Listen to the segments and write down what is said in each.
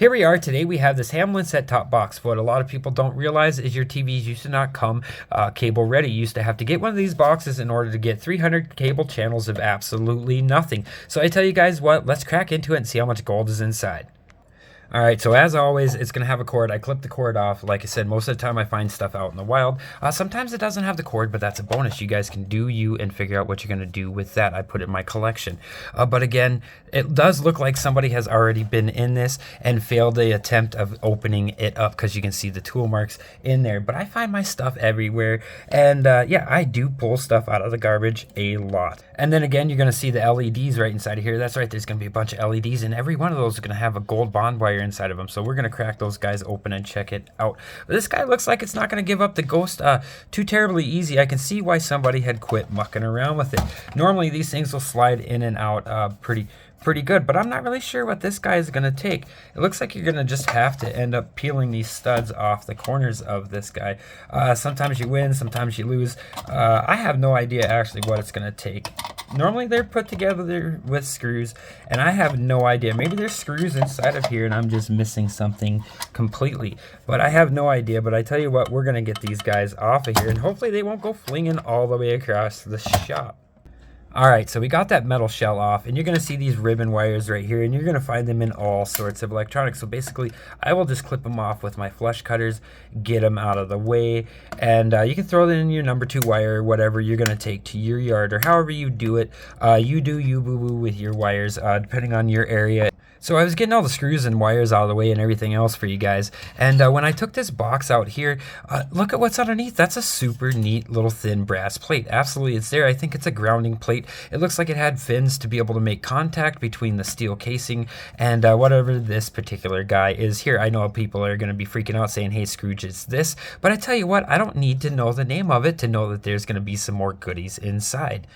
Here we are. Today we have this Hamlin set-top box. What a lot of people don't realize is your TVs used to not come cable ready. You used to have to get one of these boxes in order to get 300 cable channels of absolutely nothing. So I tell you guys what, let's crack into it and see how much gold is inside. Alright, so as always, it's going to have a cord. I clipped the cord off. Like I said, most of the time I find stuff out in the wild. Sometimes it doesn't have the cord, but that's a bonus. You guys can do you and figure out what you're going to do with that. I put it in my collection. But again, it does look like somebody has already been in this and failed the attempt of opening it up because you can see the tool marks in there. But I find my stuff everywhere. And yeah, I do pull stuff out of the garbage a lot. And then again, you're going to see the LEDs right inside of here. That's right, there's going to be a bunch of LEDs, and every one of those is going to have a gold bond wire inside of them. So we're going to crack those guys open and check it out. But this guy looks like it's not going to give up the ghost too terribly easy. I can see why somebody had quit mucking around with it. Normally these things will slide in and out pretty good, but I'm not really sure what this guy is going to take. It looks like you're going to just have to end up peeling these studs off the corners of this guy. Sometimes you win, sometimes you lose. I have no idea actually what it's going to take. Normally they're put together with screws, and I have no idea. Maybe there's screws inside of here and I'm just missing something completely, but I have no idea. But I tell you what, we're going to get these guys off of here, and hopefully they won't go flinging all the way across the shop. Alright, so we got that metal shell off, and you're going to see these ribbon wires right here, and you're going to find them in all sorts of electronics. So basically, I will just clip them off with my flush cutters, get them out of the way, and you can throw them in your number 2 wire or whatever you're going to take to your yard, or however you do it. You do you boo-boo with your wires, depending on your area. So I was getting all the screws and wires out of the way and everything else for you guys. And when I took this box out here, look at what's underneath. That's a super neat little thin brass plate. Absolutely, it's there. I think it's a grounding plate. It looks like it had fins to be able to make contact between the steel casing and whatever this particular guy is here. I know people are going to be freaking out saying, hey, Scrooge, it's this. But I tell you what, I don't need to know the name of it to know that there's going to be some more goodies inside.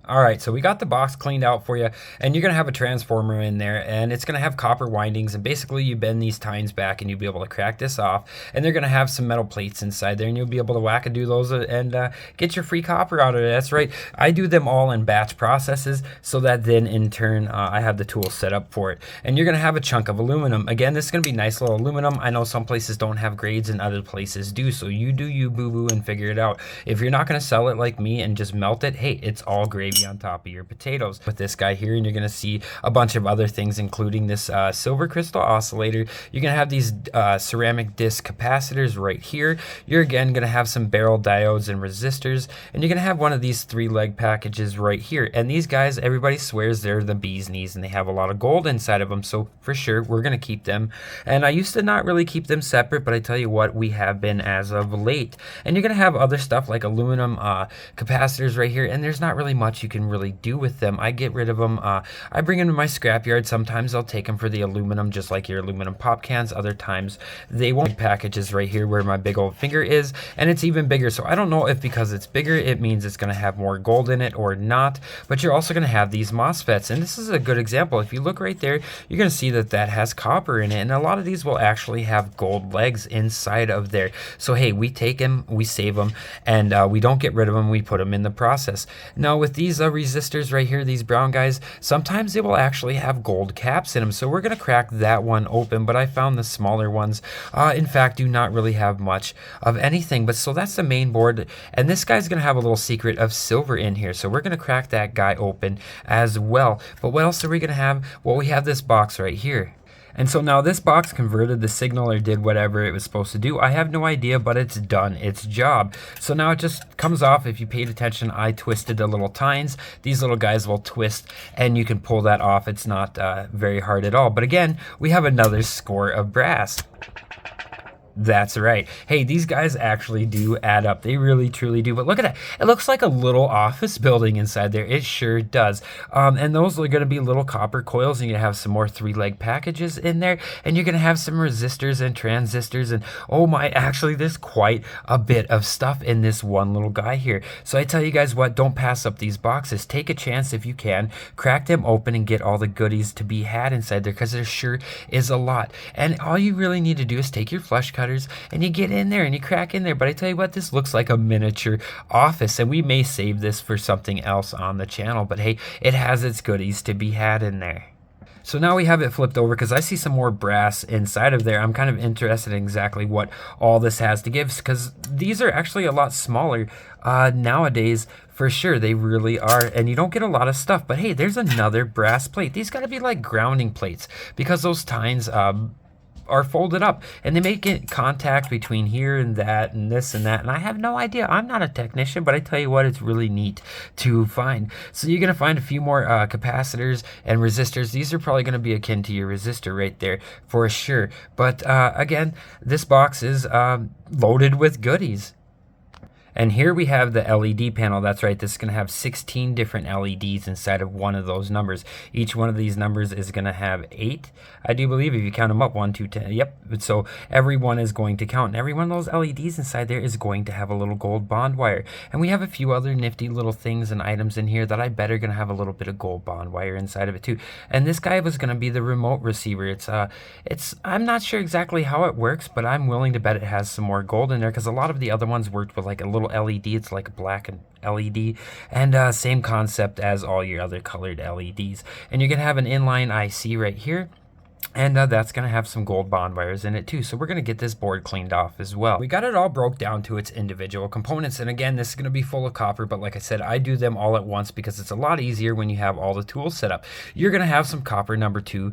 Alright, so we got the box cleaned out for you, and you're going to have a transformer in there, and it's going to have copper windings, and basically you bend these tines back and you'll be able to crack this off, and they're going to have some metal plates inside there, and you'll be able to whack-a-do those and get your free copper out of it. That's right, I do them all in batch processes, so that then in turn I have the tools set up for it. And you're going to have a chunk of aluminum. Again, this is going to be nice little aluminum. I know some places don't have grades and other places do, so you do you boo-boo and figure it out. If you're not going to sell it like me and just melt it, hey, it's all gravy on top of your potatoes. With this guy here, and you're going to see a bunch of other things, including this silver crystal oscillator. You're going to have these ceramic disc capacitors right here. You're again going to have some barrel diodes and resistors, and you're going to have one of these 3-leg packages right here. And these guys, everybody swears they're the bee's knees, and they have a lot of gold inside of them, so for sure we're going to keep them. And I used to not really keep them separate, but I tell you what, we have been as of late. And you're going to have other stuff like aluminum capacitors right here, and there's not really much you can really do with them. I get rid of them. I bring them to my scrapyard. Sometimes I'll take them for the aluminum, just like your aluminum pop cans. Other times they won't. Packages right here where my big old finger is, and it's even bigger. So I don't know if because it's bigger it means it's going to have more gold in it or not, but you're also going to have these MOSFETs, and this is a good example. If you look right there, you're going to see that that has copper in it, and a lot of these will actually have gold legs inside of there. So hey, we take them, we save them, and we don't get rid of them, we put them in the process. Now with these resistors right here, these brown guys, sometimes they will actually have gold caps in them, so we're going to crack that one open. But I found the smaller ones in fact do not really have much of anything. But so that's the main board, and this guy's going to have a little secret of silver in here, so we're going to crack that guy open as well. But what else are we going to have? Well, we have this box right here. And so now this box converted the signal or did whatever it was supposed to do. I have no idea, but it's done its job. So now it just comes off. If you paid attention, I twisted the little tines. These little guys will twist, and you can pull that off. It's not very hard at all. But again, we have another score of brass. That's right. Hey, these guys actually do add up. They really, truly do. But look at that. It looks like a little office building inside there. It sure does. And those are going to be little copper coils, and you're going to have some more 3-leg packages in there. And you're going to have some resistors and transistors. And oh my, actually, there's quite a bit of stuff in this one little guy here. So I tell you guys what, don't pass up these boxes. Take a chance if you can. Crack them open and get all the goodies to be had inside there, because there sure is a lot. And all you really need to do is take your flush cut cutters, and you get in there and you crack in there. But I tell you what, this looks like a miniature office, and we may save this for something else on the channel, but hey, it has its goodies to be had in there. So now we have it flipped over because I see some more brass inside of there. I'm kind of interested in exactly what all this has to give, because these are actually a lot smaller nowadays. For sure, they really are, and you don't get a lot of stuff. But hey, there's another brass plate. These got to be like grounding plates, because those tines are folded up, and they make it contact between here and that and this and that, and I have no idea. I'm not a technician, but I tell you what, it's really neat to find. So you're gonna find a few more capacitors and resistors. These are probably gonna be akin to your resistor right there for sure. But again, this box is loaded with goodies. And here we have the LED panel. That's right, this is going to have 16 different LEDs inside of one of those numbers. Each one of these numbers is going to have 8, I do believe, if you count them up, 1, 2, 10. Yep, so every one is going to count. And every one of those LEDs inside there is going to have a little gold bond wire. And we have a few other nifty little things and items in here that I bet are going to have a little bit of gold bond wire inside of it too. And this guy was going to be the remote receiver. I'm not sure exactly how it works, but I'm willing to bet it has some more gold in there, because a lot of the other ones worked with like a little LED. It's like a black and LED, and same concept as all your other colored LEDs. And you're gonna have an inline IC right here, and that's going to have some gold bond wires in it too. So we're going to get this board cleaned off as well. We got it all broke down to its individual components. And again, this is going to be full of copper, but like I said, I do them all at once because it's a lot easier when you have all the tools set up. You're going to have some copper number 2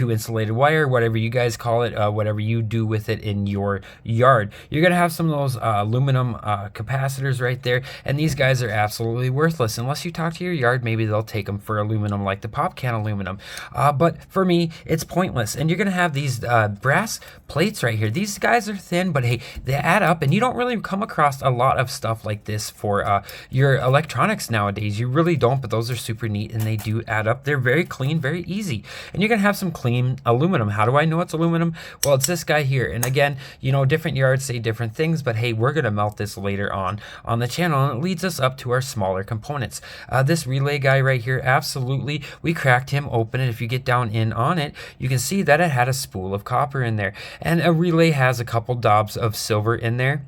insulated wire, whatever you guys call it, whatever you do with it in your yard. You're going to have some of those aluminum capacitors right there. And these guys are absolutely worthless. Unless you talk to your yard, maybe they'll take them for aluminum, like the pop can aluminum. But for me, it's pointless. And you're going to have these brass plates right here. These guys are thin, but hey, they add up, and you don't really come across a lot of stuff like this for your electronics nowadays. You really don't, but those are super neat, and they do add up. They're very clean, very easy. And you're going to have some clean aluminum. How do I know it's aluminum? Well, it's this guy here. And again, you know, different yards say different things, but hey, we're going to melt this later on the channel, and it leads us up to our smaller components. This relay guy right here, absolutely, we cracked him open, and if you get down in on it, you can see that it had a spool of copper in there, and a relay has a couple dobs of silver in there.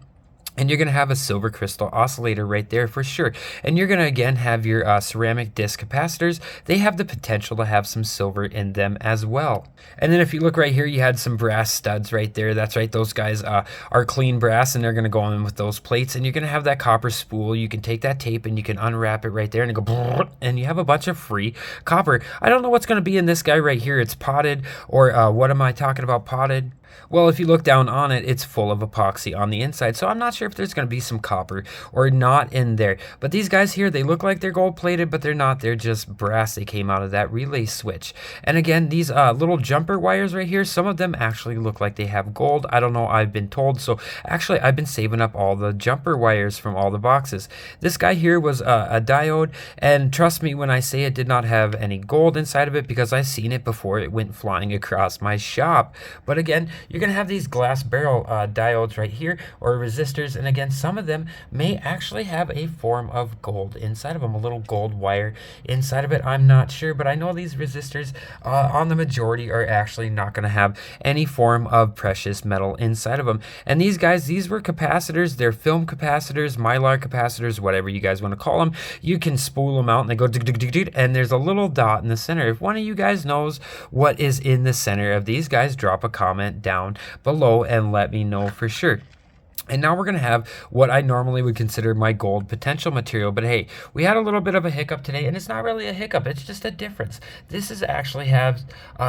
And you're going to have a silver crystal oscillator right there for sure. And you're going to again have your ceramic disc capacitors. They have the potential to have some silver in them as well. And then if you look right here, you had some brass studs right there. That's right, those guys are clean brass, and they're going to go in with those plates. And you're going to have that copper spool. You can take that tape and you can unwrap it right there, and go, and you have a bunch of free copper. I don't know what's going to be in this guy right here. It's potted, or what am I talking about, potted? Well, if you look down on it, it's full of epoxy on the inside. So I'm not sure if there's going to be some copper or not in there. But these guys here, they look like they're gold plated, but they're not. They're just brass. They came out of that relay switch. And again, these little jumper wires right here, some of them actually look like they have gold. I don't know. I've been told. So actually, I've been saving up all the jumper wires from all the boxes. This guy here was a diode. And trust me when I say it did not have any gold inside of it, because I've seen it before it went flying across my shop. But again, you're going to have these glass barrel diodes right here, or resistors, and again, some of them may actually have a form of gold inside of them, a little gold wire inside of it. I'm not sure, but I know these resistors on the majority are actually not going to have any form of precious metal inside of them. And these guys, these were capacitors. They're film capacitors, mylar capacitors, whatever you guys want to call them. You can spool them out and they go and there's a little dot in the center. If one of you guys knows what is in the center of these guys, drop a comment down below and let me know for sure. And now we're going to have what I normally would consider my gold potential material. But hey, we had a little bit of a hiccup today, and it's not really a hiccup. It's just a difference. This is actually have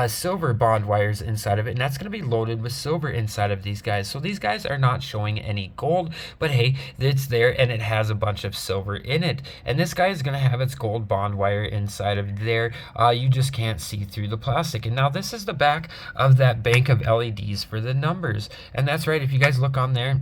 silver bond wires inside of it, and that's going to be loaded with silver inside of these guys. So these guys are not showing any gold, but hey, it's there, and it has a bunch of silver in it. And this guy is going to have its gold bond wire inside of there. You just can't see through the plastic. And now this is the back of that bank of LEDs for the numbers. And that's right, if you guys look on there,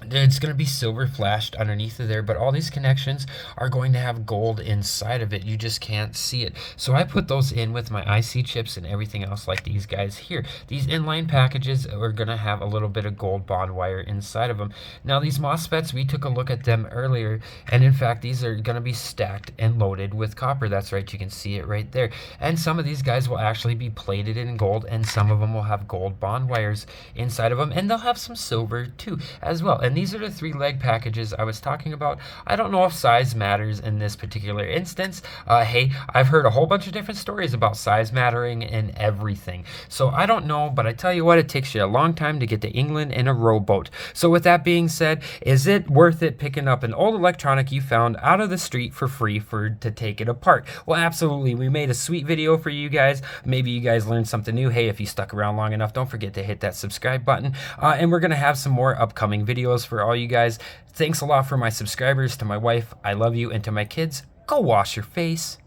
It's going to be silver flashed underneath of there, but all these connections are going to have gold inside of it. You just can't see it. So I put those in with my IC chips and everything else like these guys here. These inline packages are going to have a little bit of gold bond wire inside of them. Now these MOSFETs, we took a look at them earlier, and in fact these are going to be stacked and loaded with copper. That's right, you can see it right there. And some of these guys will actually be plated in gold, and some of them will have gold bond wires inside of them, and they'll have some silver too as well. And these are the 3-leg packages I was talking about. I don't know if size matters in this particular instance. Hey, I've heard a whole bunch of different stories about size mattering and everything. So I don't know, but I tell you what, it takes you a long time to get to England in a rowboat. So with that being said, is it worth it picking up an old electronic you found out of the street for free to take it apart? Well, absolutely. We made a sweet video for you guys. Maybe you guys learned something new. Hey, if you stuck around long enough, don't forget to hit that subscribe button. And we're going to have some more upcoming videos for all you guys. Thanks a lot for my subscribers. To my wife, I love you. And to my kids, go wash your face.